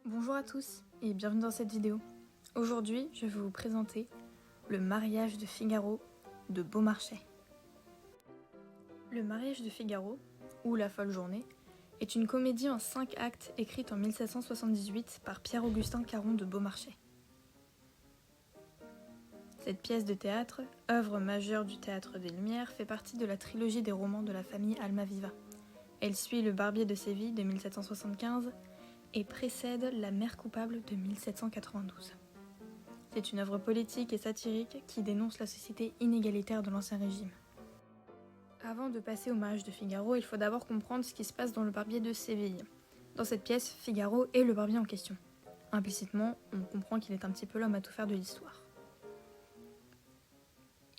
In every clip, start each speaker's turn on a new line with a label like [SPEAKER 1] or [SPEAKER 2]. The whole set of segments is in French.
[SPEAKER 1] Bonjour à tous et bienvenue dans cette vidéo. Aujourd'hui, je vais vous présenter Le mariage de Figaro de Beaumarchais. Le mariage de Figaro, ou La folle journée, est une comédie en 5 actes écrite en 1778 par Pierre-Augustin Caron de Beaumarchais. Cette pièce de théâtre, œuvre majeure du théâtre des Lumières, fait partie de la trilogie des romans de la famille Almaviva. Elle suit Le Barbier de Séville de 1775 et précède La mère coupable de 1792. C'est une œuvre politique et satirique qui dénonce la société inégalitaire de l'Ancien Régime. Avant de passer au mariage de Figaro, il faut d'abord comprendre ce qui se passe dans Le Barbier de Séville. Dans cette pièce, Figaro est le barbier en question. Implicitement, on comprend qu'il est un petit peu l'homme à tout faire de l'histoire.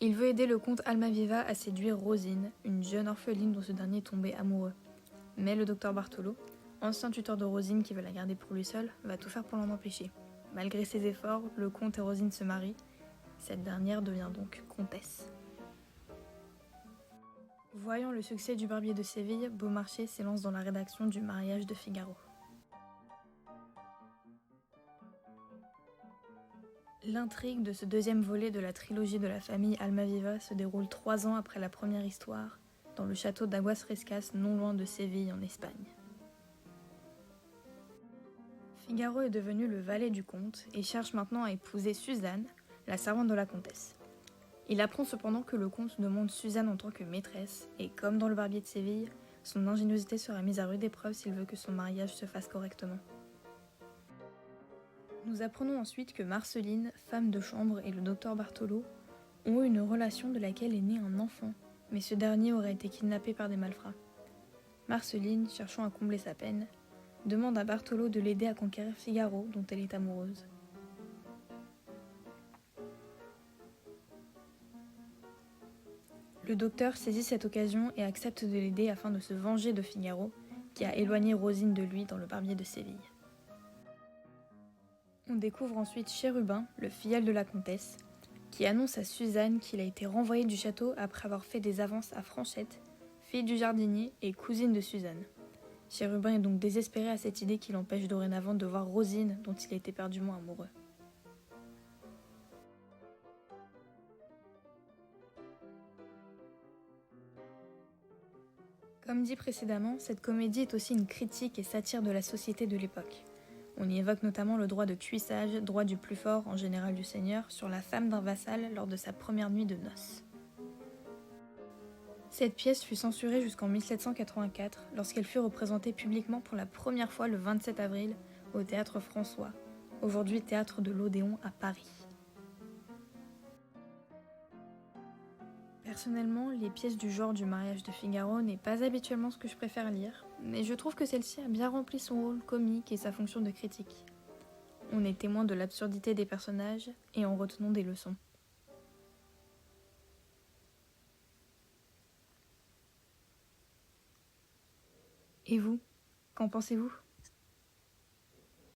[SPEAKER 1] Il veut aider le comte Almaviva à séduire Rosine, une jeune orpheline dont ce dernier est tombé amoureux. Mais le docteur Bartolo, ancien tuteur de Rosine qui veut la garder pour lui seul, va tout faire pour l'en empêcher. Malgré ses efforts, le comte et Rosine se marient. Cette dernière devient donc comtesse. Voyant le succès du Barbier de Séville, Beaumarchais s'élance dans la rédaction du mariage de Figaro. L'intrigue de ce deuxième volet de la trilogie de la famille Almaviva se déroule 3 ans après la première histoire, dans le château d'Aguas Frescas, non loin de Séville, en Espagne. Figaro est devenu le valet du comte et cherche maintenant à épouser Suzanne, la servante de la comtesse. Il apprend cependant que le comte demande Suzanne en tant que maîtresse, et comme dans le Barbier de Séville, son ingéniosité sera mise à rude épreuve s'il veut que son mariage se fasse correctement. Nous apprenons ensuite que Marceline, femme de chambre, et le docteur Bartolo ont eu une relation de laquelle est né un enfant, mais ce dernier aurait été kidnappé par des malfrats. Marceline, cherchant à combler sa peine, demande à Bartolo de l'aider à conquérir Figaro, dont elle est amoureuse. Le docteur saisit cette occasion et accepte de l'aider afin de se venger de Figaro, qui a éloigné Rosine de lui dans le Barbier de Séville. On découvre ensuite Chérubin, le filleul de la comtesse, qui annonce à Suzanne qu'il a été renvoyé du château après avoir fait des avances à Franchette, fille du jardinier et cousine de Suzanne. Chérubin est donc désespéré à cette idée qui l'empêche dorénavant de voir Rosine, dont il a été éperdument amoureux. Comme dit précédemment, cette comédie est aussi une critique et satire de la société de l'époque. On y évoque notamment le droit de cuissage, droit du plus fort, en général du seigneur, sur la femme d'un vassal lors de sa première nuit de noces. Cette pièce fut censurée jusqu'en 1784, lorsqu'elle fut représentée publiquement pour la première fois le 27 avril au Théâtre François, aujourd'hui Théâtre de l'Odéon à Paris. Personnellement, les pièces du genre du mariage de Figaro n'est pas habituellement ce que je préfère lire, mais je trouve que celle-ci a bien rempli son rôle comique et sa fonction de critique. On est témoin de l'absurdité des personnages et en retenons des leçons. Et vous, qu'en pensez-vous ?